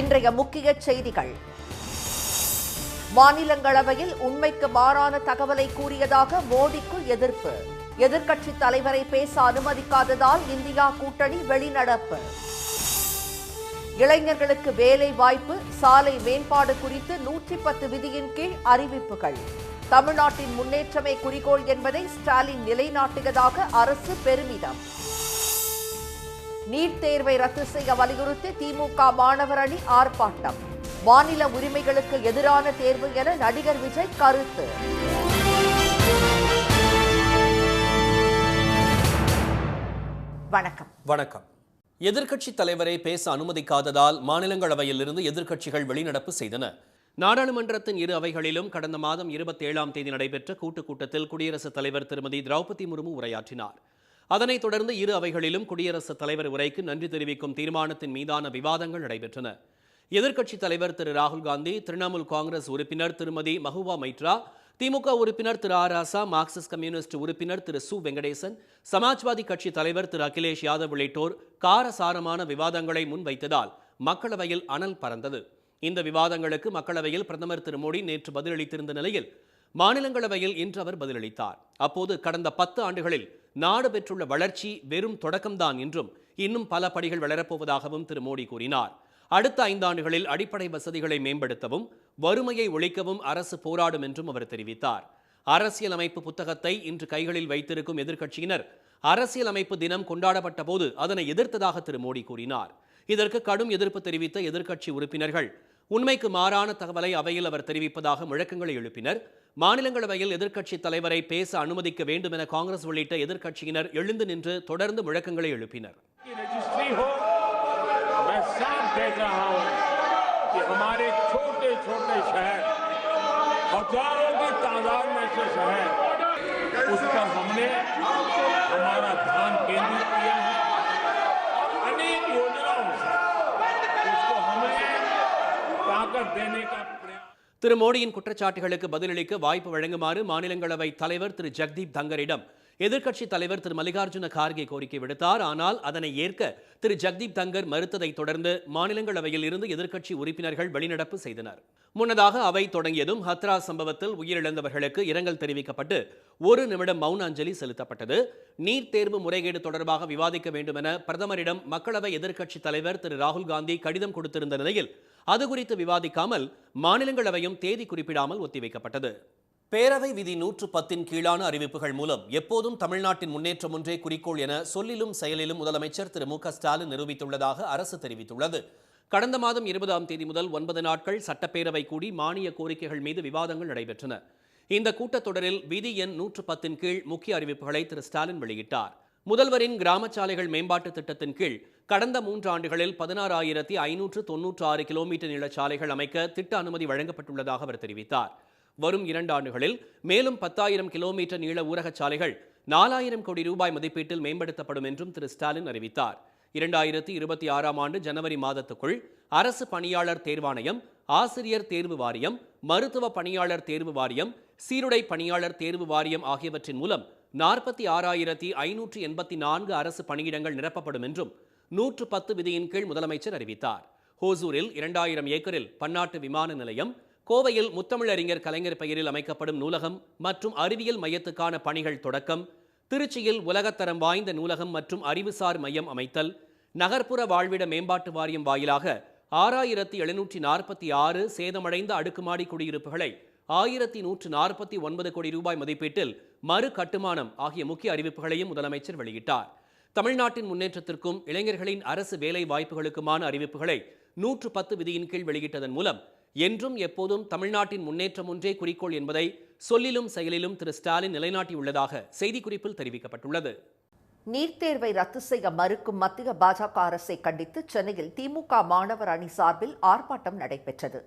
இன்றைய முக்கிய செய்திகள். மாநிலங்களவையில் உண்மைக்கு மாறான தகவலை கூறியதாக மோடிக்கு எதிர்ப்பு. எதிர்க்கட்சித் தலைவரை பேச அனுமதிக்காததால் இந்தியா கூட்டணி வெளிநடப்பு. இளைஞர்களுக்கு வேலை வாய்ப்பு, சாலை மேம்பாடு குறித்து 110 விதியின் கீழ் அறிவிப்புகள். தமிழ்நாட்டின் முன்னேற்றமே குறிக்கோள் என்பதை ஸ்டாலின் நிலைநாட்டுவதாக அரசு பெருமிதம். நீட் தேர்வை ரத்து செய்ய வலியுறுத்தி திமுக மாணவர் அணி ஆர்ப்பாட்டம். மாநில உரிமைகளுக்கு எதிரான தேர்வு என நடிகர் விஜய் கருத்து. வணக்கம். எதிர்க்கட்சித் தலைவரை பேச அனுமதிக்காததால் மாநிலங்களவையில் இருந்து எதிர்க்கட்சிகள் வெளிநடப்பு செய்தன. நாடாளுமன்றத்தின் இரு அவைகளிலும் கடந்த மாதம் 27ஆம் தேதி நடைபெற்ற கூட்டத்தில் குடியரசுத் தலைவர் திருமதி திரௌபதி முர்மு உரையாற்றினார். அதனைத் தொடர்ந்து இரு அவைகளிலும் குடியரசுத் தலைவர் உரைக்கு நன்றி தெரிவிக்கும் தீர்மானத்தின் மீதான விவாதங்கள் நடைபெற்றன. எதிர்க்கட்சித் தலைவர் திரு ராகுல் காந்தி, திரிணாமுல் காங்கிரஸ் உறுப்பினர் திருமதி மஹுவா மைத்ரா, திமுக உறுப்பினர் திரு ஆர் ராசா, மார்க்சிஸ்ட் கம்யூனிஸ்ட் உறுப்பினர் திரு சு வெங்கடேசன், சமாஜ்வாதி கட்சி தலைவர் திரு அகிலேஷ் யாதவ் உள்ளிட்டோர் காரசாரமான விவாதங்களை முன்வைத்ததால் மக்களவையில் அனல் பறந்தது. இந்த விவாதங்களுக்கு மக்களவையில் பிரதமர் திரு மோடி நேற்று பதிலளித்திருந்த நிலையில் மாநிலங்களவையில் இன்று அவர் பதிலளித்தார். அப்போது கடந்த 10 ஆண்டுகளில் நாடு பெற்றுள்ள வளர்ச்சி வெறும் தொடக்கம்தான் என்றும் இன்னும் பல படிகள் வளரப்போவதாகவும் திரு மோடி கூறினார். அடுத்த 5 ஆண்டுகளில் அடிப்படை வசதிகளை மேம்படுத்தவும் வறுமையை ஒழிக்கவும் அரசு போராடும் என்றும் அவர் தெரிவித்தார். அரசியலமைப்பு புத்தகத்தை இன்று கைகளில் வைத்திருக்கும் எதிர்க்கட்சியினர் அரசியலமைப்பு தினம் கொண்டாடப்பட்ட போது அதனை எதிர்த்ததாக திரு மோடி கூறினார். இதற்கு கடும் எதிர்ப்பு தெரிவித்த எதிர்க்கட்சி உறுப்பினர்கள் உண்மைக்கு மாறான தகவலை அவையில் அவர் தெரிவிப்பதாக முழக்கங்களை எழுப்பினர். மாநிலங்களவையில் எதிர்க்கட்சித் தலைவரை பேச அனுமதிக்க வேண்டும் என காங்கிரஸ் உள்ளிட்ட எதிர்க்கட்சியினர் எழுந்து நின்று தொடர்ந்து முழக்கங்களை எழுப்பினர். திரு மோடியின் குற்றச்சாட்டுகளுக்கு பதிலளிக்க வாய்ப்பு வழங்குமாறு மாநிலங்களவை தலைவர் திரு ஜெகதீப் தங்கரிடம் எதிர்க்கட்சித் தலைவர் திரு மல்லிகார்ஜுன கார்கே கோரிக்கை விடுத்தார். ஆனால் அதனை ஏற்க திரு ஜெகதீப் தங்கர் மறுத்ததை தொடர்ந்து மாநிலங்களவையில் இருந்து எதிர்க்கட்சி உறுப்பினர்கள் வெளிநடப்பு செய்தனர். முன்னதாக அவை தொடங்கியதும் ஹத்ராஸ் சம்பவத்தில் உயிரிழந்தவர்களுக்கு இரங்கல் தெரிவிக்கப்பட்டு 1 நிமிடம் மௌன அஞ்சலி செலுத்தப்பட்டது. நீட் தேர்வு முறைகேடு தொடர்பாக விவாதிக்க வேண்டும் என பிரதமரிடம் மக்களவை எதிர்க்கட்சித் தலைவர் திரு ராகுல் காந்தி கடிதம் கொடுத்திருந்த நிலையில் அது குறித்து விவாதிக்காமல் மாநிலங்களவையும் தேதி குறிப்பிடாமல் ஒத்திவைக்கப்பட்டது. பேரவை விதி 110 கீழான அறிவிப்புகள் மூலம் எப்போதும் தமிழ்நாட்டின் முன்னேற்றம் ஒன்றே குறிக்கோள் என சொல்லிலும் செயலிலும் முதலமைச்சர் திரு மு.க. ஸ்டாலின் நிரூபித்துள்ளதாக அரசு தெரிவித்துள்ளது. கடந்த மாதம் 20ஆம் தேதி முதல் 9 நாட்கள் சட்டப்பேரவை கூடி மானிய கோரிக்கைகள் மீது விவாதங்கள் நடைபெற்றன. இந்த கூட்டத்தொடரில் விதி எண் 110 கீழ் முக்கிய அறிவிப்புகளை திரு ஸ்டாலின் வெளியிட்டார். முதல்வரின் கிராம சாலைகள் மேம்பாட்டு திட்டத்தின் கீழ் கடந்த 3 ஆண்டுகளில் 16,596 கிலோமீட்டர் நீள சாலைகள் அமைக்க திட்ட அனுமதி வழங்கப்பட்டுள்ளதாக அவர் தெரிவித்தார். வரும் 2 ஆண்டுகளில் மேலும் 10,000 கிலோமீட்டர் நீள ஊரக சாலைகள் 4,000 கோடி ரூபாய் மதிப்பீட்டில் மேம்படுத்தப்படும் என்றும் திரு ஸ்டாலின் அறிவித்தார். 2026ஆம் ஆண்டு ஜனவரி மாதத்துக்குள் அரசு பணியாளர் தேர்வாணையம், ஆசிரியர் தேர்வு வாரியம், மருத்துவ பணியாளர் தேர்வு வாரியம், சீருடை பணியாளர் தேர்வு வாரியம் ஆகியவற்றின் மூலம் 46,584 அரசு பணியிடங்கள் நிரப்பப்படும் என்றும் 110 விதியின் கீழ் முதலமைச்சர் அறிவித்தார். ஹோசூரில் 2000 ஏக்கரில் பன்னாட்டு விமான நிலையம், கோவையில் முத்தமிழறிஞர் கலைஞர் பெயரில் அமைக்கப்படும் நூலகம் மற்றும் அறிவியல் மையத்துக்கான பணிகள் தொடக்கம், திருச்சியில் உலகத்தரம் வாய்ந்த நூலகம் மற்றும் அறிவுசார் மையம் அமைத்தல், நகர்ப்புற வாழ்விட மேம்பாட்டு வாரியம் வாயிலாக 6,746 சேதமடைந்த அடுக்குமாடி குடியிருப்புகளை 1,149 கோடி ரூபாய் மதிப்பீட்டில் மறு கட்டுமானம் ஆகிய முக்கிய அறிவிப்புகளையும் முதலமைச்சர் வெளியிட்டார். தமிழ்நாட்டின் முன்னேற்றத்திற்கும் இளைஞர்களின் அரசு வேலை வாய்ப்புகளுக்குமான அறிவிப்புகளை 110 விதியின் கீழ் வெளியிட்டதன் மூலம் என்றும் எப்போதும் தமிழ்நாட்டின் முன்னேற்றம் ஒன்றே குறிக்கோள் என்பதை சொல்லிலும் செயலிலும் திரு ஸ்டாலின் நிலைநாட்டியுள்ளதாக செய்திக்குறிப்பில் தெரிவிக்கப்பட்டுள்ளது. நீட் தேர்வை ரத்து செய்ய மறுக்கும் மத்திய பாஜக அரசை கண்டித்து சென்னையில் திமுக மாணவர் அணி சார்பில் ஆர்ப்பாட்டம் நடைபெற்றது.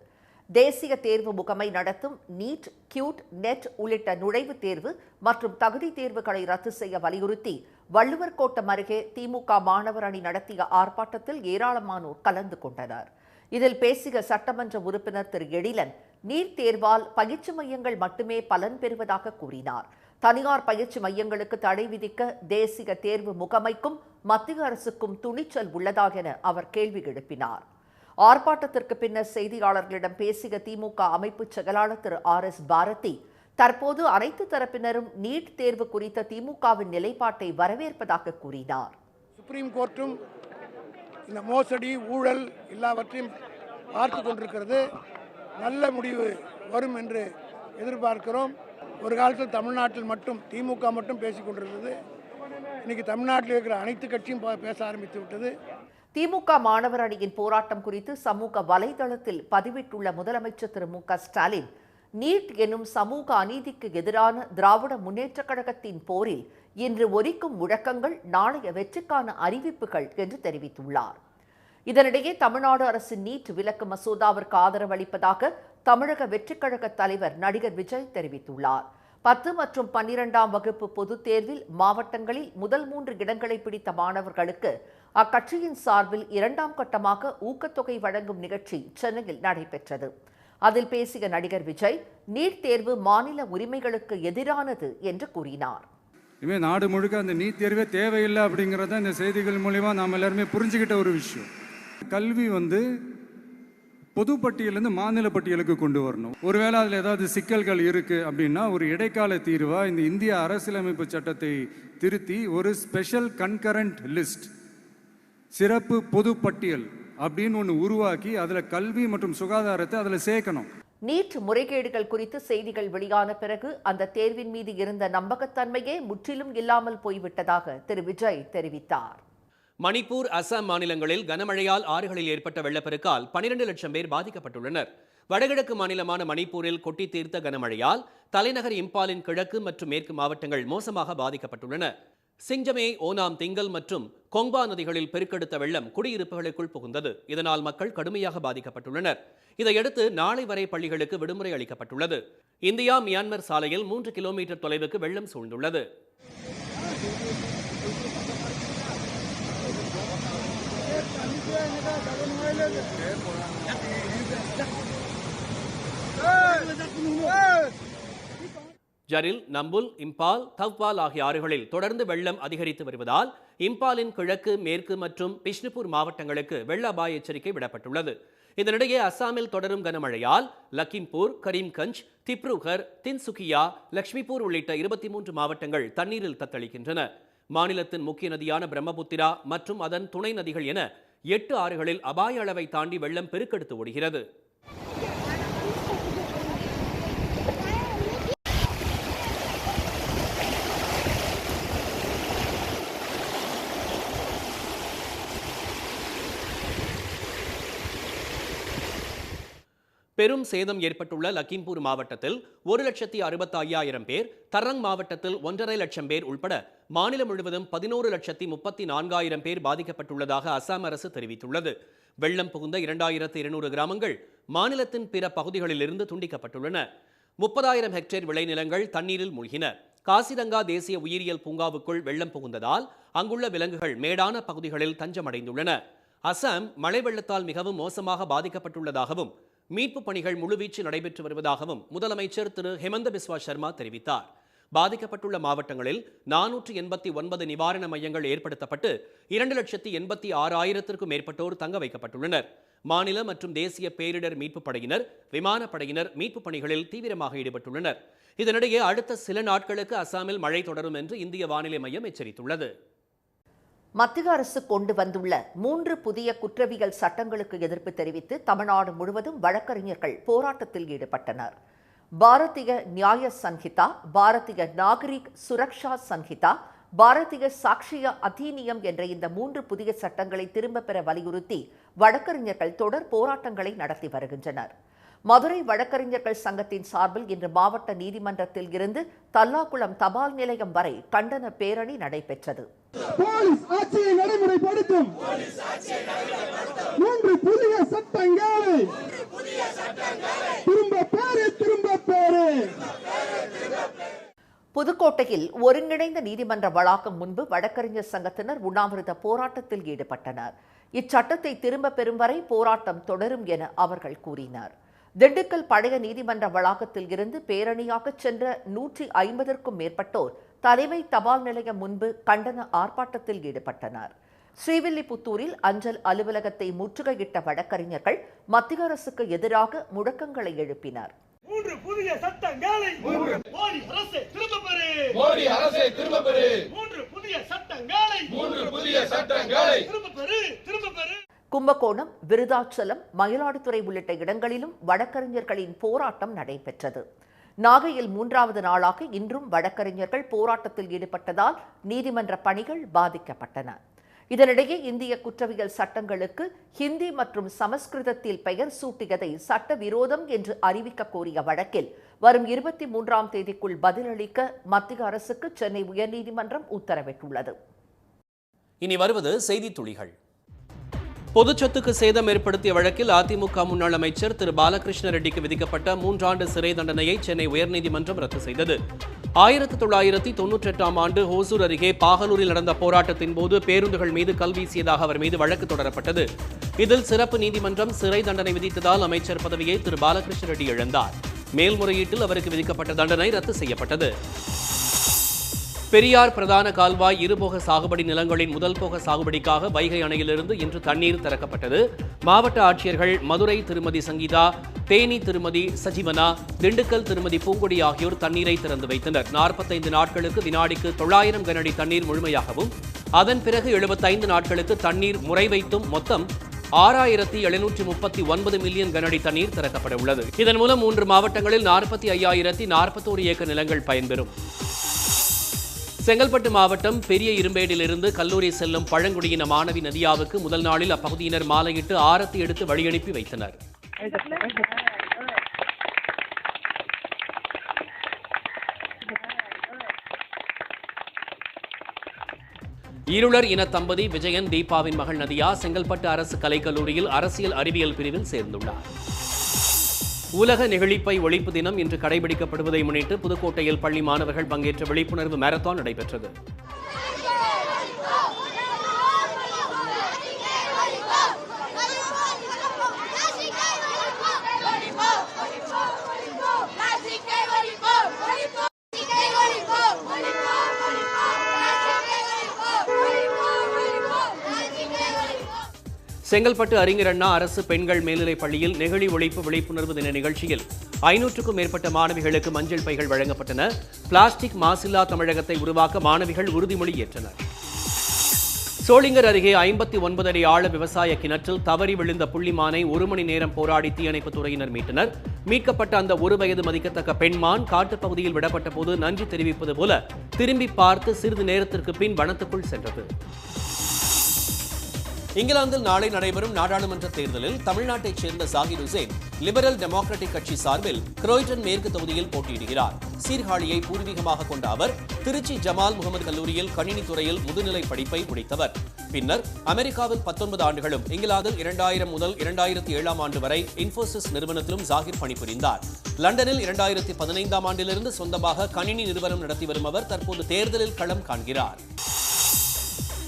தேசிய தேர்வு முகமை நடத்தும் நீட், கியூட், நெட் உள்ளிட்ட நுழைவுத் தேர்வு மற்றும் தகுதி தேர்வுகளை ரத்து செய்ய வலியுறுத்தி வள்ளுவர் கோட்டம் அருகே திமுக மாணவர் அணி நடத்திய ஆர்ப்பாட்டத்தில் ஏராளமானோர் கலந்து கொண்டனர். இதில் பேசிய சட்டமன்ற உறுப்பினர் திரு எழிலன், நீட் தேர்வால் பயிற்சி மையங்கள் மட்டுமே பலன் பெறுவதாக கூறினார். தனியார் பயிற்சி மையங்களுக்கு தடை விதிக்க தேசிய தேர்வு முகமைக்கும் மத்திய அரசுக்கும் துணிச்சல் உள்ளதா என அவர் கேள்வி எழுப்பினார். ஆர்ப்பாட்டத்திற்கு பின்னர் செய்தியாளர்களிடம் பேசிய திமுக அமைப்பு செயலாளர் திரு RS பாரதி, தற்போது அனைத்து தரப்பினரும் நீட் தேர்வு குறித்த திமுகவின் நிலைப்பாட்டை வரவேற்பதாக கூறினார். சுப்ரீம் கோர்ட்டும் இந்த மோசடி ஊழல் எல்லாவற்றையும் பார்த்து கொண்டிருக்கிறது. நல்ல முடிவு வரும் என்று எதிர்பார்க்கிறோம். ஒரு காலத்தில் தமிழ்நாட்டில் மட்டும் திமுக மட்டும் பேசிக் கொண்டிருந்தது. இன்னைக்கு தமிழ்நாட்டில் இருக்கிற அனைத்து கட்சியும் பேச ஆரம்பித்து விட்டது. திமுக மாணவர் அணியின் போராட்டம் குறித்து சமூக வலைதளத்தில் பதிவிட்டுள்ள முதலமைச்சர் திரு மு.க. ஸ்டாலின், நீட் எனும் சமூக அநீதிக்கு எதிரான திராவிட முன்னேற்றக் கழகத்தின் போரில் இன்று ஒலிக்கும் முழக்கங்கள் நாளைய வெற்றிக்கான அறிவிப்புகள் என்று தெரிவித்துள்ளார். இதனிடையே தமிழ்நாடு அரசு நீட் விலக்கு மசோதாவிற்கு ஆதரவு அளிப்பதாக தமிழக வெற்றிக் கழக தலைவர் நடிகர் விஜய் தெரிவித்துள்ளார். 10 மற்றும் 12ஆம் வகுப்பு பொதுத் தேர்வில் மாவட்டங்களில் முதல் 3 இடங்களை பிடித்த மாணவர்களுக்கு அக்கட்சியின் சார்பில் 2ஆம் கட்டமாக ஊக்கத்தொகை வழங்கும் நிகழ்ச்சி சென்னையில் நடைபெற்றது. அதில் பேசிய நடிகர் விஜய், நீட் தேர்வு மாநில உரிமைகளுக்கு எதிரானது என்று கூறினார். இனிமேல் நாடு முழுக்க அந்த நீட் தேர்வே தேவையில்லை அப்படிங்கிறத இந்த செய்திகள் மூலமா நாம் எல்லாருமே புரிஞ்சுக்கிட்ட ஒரு விஷயம். கல்வி பொது பட்டியலேருந்து மாநில பட்டியலுக்கு கொண்டு வரணும். ஒருவேளை அதில் ஏதாவது சிக்கல்கள் இருக்கு அப்படின்னா ஒரு இடைக்கால தீர்வா இந்த இந்திய அரசியலமைப்பு சட்டத்தை திருத்தி ஒரு ஸ்பெஷல் கன்கரண்ட் லிஸ்ட், சிறப்பு பொது பட்டியல் அப்படின்னு ஒன்று உருவாக்கி அதில் கல்வி மற்றும் சுகாதாரத்தை அதில் சேர்க்கணும். நீட் முறைகேடுகள் குறித்து செய்திகள் வெளியான பிறகு அந்த தேர்வின் மீது இருந்த நம்பகத்தன்மையே முற்றிலும் இல்லாமல் போய்விட்டதாக திரு விஜய் தெரிவித்தார். மணிப்பூர், அசாம் மாநிலங்களில் கனமழையால் ஆறுகளில் ஏற்பட்ட வெள்ளப்பெருக்கால் 12 லட்சம் பேர் பாதிக்கப்பட்டுள்ளனர். வடகிழக்கு மாநிலமான மணிப்பூரில் கொட்டி தீர்த்த கனமழையால் தலைநகர் இம்பாலின் கிழக்கு மற்றும் மேற்கு மாவட்டங்கள் மோசமாக பாதிக்கப்பட்டுள்ளன. சிங்ஜமே, ஓனாம், திங்கல் மற்றும் கொங்பா நதிகளில் பெருக்கெடுத்த வெள்ளம் குடியிருப்புகளுக்குள் புகுந்தது. இதனால் மக்கள் கடுமையாக பாதிக்கப்பட்டுள்ளனர். இதையடுத்து நாளை வரை பள்ளிகளுக்கு விடுமுறை அளிக்கப்பட்டுள்ளது. இந்தியா மியான்மர் சாலையில் 3 கிலோமீட்டர் தொலைவுக்கு வெள்ளம் சூழ்ந்துள்ளது. ஜரில், நம்புல், இம்பால், தவ்பால் ஆகிய ஆறுகளில் தொடர்ந்து வெள்ளம் அதிகரித்து வருவதால் இம்பாலின் கிழக்கு, மேற்கு மற்றும் பிஷ்ணுபூர் மாவட்டங்களுக்கு வெள்ள அபாய எச்சரிக்கை விடப்பட்டுள்ளது. இதனிடையே அசாமில் தொடரும் கனமழையால் லக்கிம்பூர், கரீம்கஞ்ச், திப்ருகர், தின்சுகியா, லக்ஷ்மிபூர் உள்ளிட்ட 23 மாவட்டங்கள் தண்ணீரில் தத்தளிக்கின்றன. மாநிலத்தின் முக்கிய நதியான பிரம்மபுத்திரா மற்றும் அதன் துணை நதிகள் என 8 ஆறுகளில் அபாய அளவை தாண்டி வெள்ளம் பெருக்கெடுத்து ஓடுகிறது. பெரும் சேதம் ஏற்பட்டுள்ள லக்கிம்பூர் மாவட்டத்தில் 1,65,000 பேர், தரங் மாவட்டத்தில் 1,50,000 லட்சம் பேர் உள்பட மாநிலம் முழுவதும் 11,34,000 பேர் பாதிக்கப்பட்டுள்ளதாக அசாம் அரசு தெரிவித்துள்ளது. வெள்ளம் புகுந்த 2,200 கிராமங்கள் மாநிலத்தின் பிற பகுதிகளிலிருந்து துண்டிக்கப்பட்டுள்ளன. 30,000 ஹெக்டேர் விளைநிலங்கள் தண்ணீரில் மூழ்கின. காசிரங்கா தேசிய உயிரியல் பூங்காவுக்குள் வெள்ளம் புகுந்ததால் அங்குள்ள விலங்குகள் மேடான பகுதிகளில் தஞ்சமடைந்துள்ளன. அசாம் மழை வெள்ளத்தால் மிகவும் மோசமாக பாதிக்கப்பட்டுள்ளதாகவும் மீட்பு பணிகள் முழுவீச்சு நடைபெற்று வருவதாகவும் முதலமைச்சர் திரு ஹெமந்த பிஸ்வா சர்மா தெரிவித்தார். பாதிக்கப்பட்டுள்ள மாவட்டங்களில் 489 நிவாரண மையங்கள் ஏற்படுத்தப்பட்டு 2,86,000க்கும் மேற்பட்டோர் தங்க வைக்கப்பட்டுள்ளனர். மாநில மற்றும் தேசிய பேரிடர் மீட்பு படையினர், விமானப்படையினர் மீட்பு பணிகளில் தீவிரமாக ஈடுபட்டுள்ளனர். இதனிடையே அடுத்த சில நாட்களுக்கு அசாமில் மழை தொடரும் என்று இந்திய வானிலை மையம் எச்சரித்துள்ளது. மத்திய அரசு கொண்டு வந்துள்ள 3 புதிய குற்றவியல் சட்டங்களுக்கு எதிர்ப்பு தெரிவித்து தமிழ்நாடு முழுவதும் வழக்கறிஞர்கள் போராட்டத்தில் ஈடுபட்டனர். பாரதிய நியாய சன்ஹிதா, பாரதிய நாகரிக் சுரக்ஷா சன்ஹிதா, பாரதிய சாக்ஷிய அதிநியம் என்ற இந்த 3 புதிய சட்டங்களை திரும்பப் பெற வலியுறுத்தி வழக்கறிஞர்கள் தொடர் போராட்டங்களை நடத்தி வருகின்றனர். மதுரை வழக்கறிஞர்கள் சங்கத்தின் சார்பில் இன்று மாவட்ட நீதிமன்றத்தில் இருந்து தல்லாக்குளம் தபால் நிலையம் வரை கண்டன பேரணி நடைபெற்றது. போலீஸ் ஆட்சியை நடைமுறைப்படுத்தும் 3 புதிய சட்டங்களை திரும்ப பேரு. புதுக்கோட்டையில் ஒருங்கிணைந்த நீதிமன்ற வளாகம் முன்பு வழக்கறிஞர் சங்கத்தினர் உண்ணாவிரத போராட்டத்தில் ஈடுபட்டனர். இச்சட்டத்தை திரும்ப பெறும் வரை போராட்டம் தொடரும் என அவர்கள் கூறினர். திண்டுக்கல் பழைய நீதிமன்ற வளாகத்தில் இருந்து பேரணியாக சென்ற 150க்கும் மேற்பட்டோர் தலைமை தபால் நிலையம் முன்பு கண்டன ஆர்ப்பாட்டத்தில் ஈடுபட்டனர். ஸ்ரீவில்லிபுத்தூரில் அஞ்சல் அலுவலகத்தை முற்றுகையிட்ட வழக்கறிஞர்கள் மத்திய அரசுக்கு எதிராக முழக்கங்களை எழுப்பினர். 3 புதிய சட்டங்களை மோடி அரசே திரும்ப பெறு. 3 புதிய சட்டங்களை திரும்ப பெறு. கும்பகோணம், விருதாச்சலம், மயிலாடுதுறை உள்ளிட்ட இடங்களிலும் வழக்கறிஞர்களின் போராட்டம் நடைபெற்றது. நாகையில் 3வது நாளாக இன்றும் வழக்கறிஞர்கள் போராட்டத்தில் ஈடுபட்டதால் நீதிமன்ற பணிகள் பாதிக்கப்பட்டன. இதனிடையே இந்திய குற்றவியல் சட்டங்களுக்கு ஹிந்தி மற்றும் சமஸ்கிருதத்தில் பெயர் சூட்டியதை சட்டவிரோதம் என்று அறிவிக்க கோரிய வழக்கில் வரும் 23ஆம் தேதிக்குள் பதிலளிக்க மத்திய அரசுக்கு சென்னை உயர்நீதிமன்றம் உத்தரவிட்டுள்ளது. இனி வருவது செய்தி துளிகள். பொதுச்சொத்துக்கு சேதம் ஏற்படுத்திய வழக்கில் அதிமுக முன்னாள் அமைச்சர் திரு பாலகிருஷ்ண ரெட்டிக்கு விதிக்கப்பட்ட 3 ஆண்டு சிறை தண்டனையை சென்னை உயர்நீதிமன்றம் ரத்து செய்தது. 1998ஆம் ஆண்டு ஹோசூர் அருகே பாகலூரில் நடந்த போராட்டத்தின் போது பேருந்துகள் மீது கல் வீசியதாக அவர் மீது வழக்கு தொடரப்பட்டது. இதில் சிறப்பு நீதிமன்றம் சிறை தண்டனை விதித்ததால் அமைச்சர் பதவியை திரு பாலகிருஷ்ண ரெட்டி இழந்தார். மேல்முறையீட்டில் அவருக்கு விதிக்கப்பட்ட தண்டனை ரத்து செய்யப்பட்டது. பெரியார் பிரதான கால்வாய் இருபோக சாகுபடி நிலங்களின் முதல் போக சாகுபடிக்காக வைகை அணையிலிருந்து இன்று தண்ணீர் திறக்கப்பட்டது. மாவட்ட ஆட்சியர்கள் மதுரை திருமதி சங்கீதா, தேனி திருமதி சஜீவனா, திண்டுக்கல் திருமதி பூங்கொடி ஆகியோர் தண்ணீரை திறந்து வைத்தனர். 45 நாட்களுக்கு வினாடிக்கு 900 கனஅடி தண்ணீர் முழுமையாகவும், அதன் பிறகு 75 நாட்களுக்கு தண்ணீர் முறை வைத்தும் மொத்தம் 6739 மில்லியன் கனஅடி தண்ணீர் திறக்கப்பட உள்ளது. இதன் மூலம் 3 மாவட்டங்களில் 45,041 ஏக்கர் நிலங்கள் பயன்பெறும். செங்கல்பட்டு மாவட்டம் பெரிய இரும்பேடிலிருந்து கல்லூரி செல்லும் பழங்குடியின மாணவி நதியாவுக்கு முதல் நாளில் அப்பகுதியினர் மாலையிட்டு ஆரத்தி எடுத்து வழியனுப்பி வைத்தனர். ஈருளர் இன தம்பதி விஜயன் தீபாவின் மகள் நதியா செங்கல்பட்டு அரசு கலைக்கல்லூரியில் அரசியல் அறிவியல் பிரிவில் சேர்ந்துள்ளார். உலக நெகிழிப்பை ஒழிப்பு தினம் இன்று கடைபிடிக்கப்படுவதை முன்னிட்டு புதுக்கோட்டையில் பள்ளி மாணவர்கள் பங்கேற்ற விழிப்புணர்வு மாரத்தான் நடைபெற்றது. செங்கல்பட்டு அறிஞர் அண்ணா அரசு பெண்கள் மேல்நிலைப் பள்ளியில் நெகிழி ஒழிப்பு விழிப்புணர்வு தின நிகழ்ச்சியில் 500க்கும் மேற்பட்ட மாணவிகளுக்கு மஞ்சள் பைகள் வழங்கப்பட்டன. பிளாஸ்டிக் மாசில்லா தமிழகத்தை உருவாக்க மாணவிகள் உறுதிமொழி ஏற்றனர். சோளிங்கர் அருகே 59 அடி ஆழ விவசாய கிணற்றில் தவறி விழுந்த புள்ளிமானை 1 மணி நேரம் போராடி தீயணைப்புத் துறையினர் மீட்டனர். மீட்கப்பட்ட அந்த 1 வயது மதிக்கத்தக்க பெண்மான் காட்டுப்பகுதியில் விடப்பட்ட போது நன்றி தெரிவிப்பது போல திரும்பி பார்த்து சிறிது நேரத்திற்கு பின் வனத்துக்குள் சென்றது. இங்கிலாந்தில் நாளை நடைபெறும் நாடாளுமன்ற தேர்தலில் தமிழ்நாட்டைச் சேர்ந்த ஜாகிர் ஹுசேன் லிபரல் டெமோக்ராட்டிக் கட்சி சார்பில் குரோய்டன் மேற்கு தொகுதியில் போட்டியிடுகிறார். சீர்காழியை பூர்வீகமாக கொண்ட அவர் திருச்சி ஜமால் முகமது கல்லூரியில் கணினி துறையில் முதுநிலை படிப்பை முடித்தவர். பின்னர் அமெரிக்காவில் 19 ஆண்டுகளும் இங்கிலாந்தில் 2000 முதல் 2007ஆம் ஆண்டு வரை இன்ஃபோசிஸ் நிறுவனத்திலும் ஜாகிர் பணிபுரிந்தார். லண்டனில் 2015ஆம் ஆண்டிலிருந்து சொந்தமாக கணினி நிறுவனம் நடத்தி வரும் அவர் தற்போது தேர்தலில் களம் காண்கிறார்.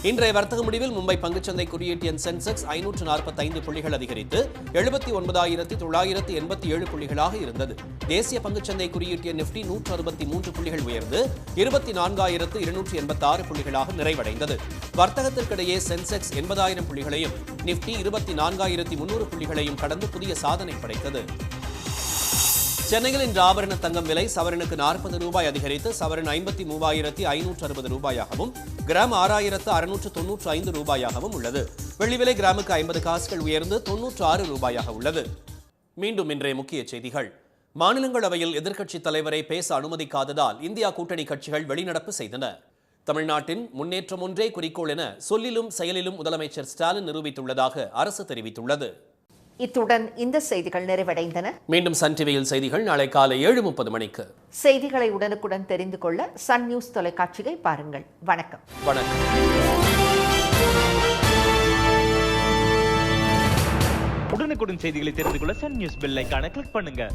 இன்றைய வர்த்தக முடிவில் மும்பை பங்குச்சந்தை குறியீட்டு எண் சென்செக்ஸ் 545 புள்ளிகள் அதிகரித்து 79,987 புள்ளிகளாக இருந்தது. தேசிய பங்குச்சந்தை குறியீட்டு எண் நிஃப்டி 163 புள்ளிகள் உயர்ந்து 24,286 புள்ளிகளாக நிறைவடைந்தது. வர்த்தகத்திற்கிடையே சென்செக்ஸ் 80,000 புள்ளிகளையும் நிஃப்டி 24,300 புள்ளிகளையும் கடந்து புதிய சாதனை படைத்தது. சென்னையில் இன்று ஆபரண தங்கம் விலை சவரனுக்கு 40 ரூபாய் அதிகரித்து சவரன் 53,560 ரூபாயாகவும் கிராம் 6,695 ரூபாயாகவும் உள்ளது. வெள்ளி விலை கிராமுக்கு 50 காசுகள் உயர்ந்து 96 ரூபாயாக உள்ளது. மீண்டும் இன்றைய முக்கிய செய்திகள். மாநிலங்களவையில் எதிர்க்கட்சித் தலைவரை பேச அனுமதிக்காததால் இந்தியா கூட்டணி கட்சிகள் வெளிநடப்பு செய்தன. தமிழ்நாட்டின் முன்னேற்றம் ஒன்றே குறிக்கோள் என சொல்லிலும் செயலிலும் முதலமைச்சர் ஸ்டாலின் நிரூபித்துள்ளதாக அரசு தெரிவித்துள்ளது. இத்துடன் இந்த செய்திகள் நிறைவடைந்தன. மீண்டும் சன் டிவியில் செய்திகள் நாளை காலை 7:30 மணிக்கு. செய்திகளை உடனுக்குடன் தெரிந்து கொள்ள சன் நியூஸ் தொலைக்காட்சியை பாருங்கள். வணக்கம். உடனுக்குடன் செய்திகளை தெரிந்து கொள்ள சன் நியூஸ் பெல் ஐகானை கிளிக் பண்ணுங்க.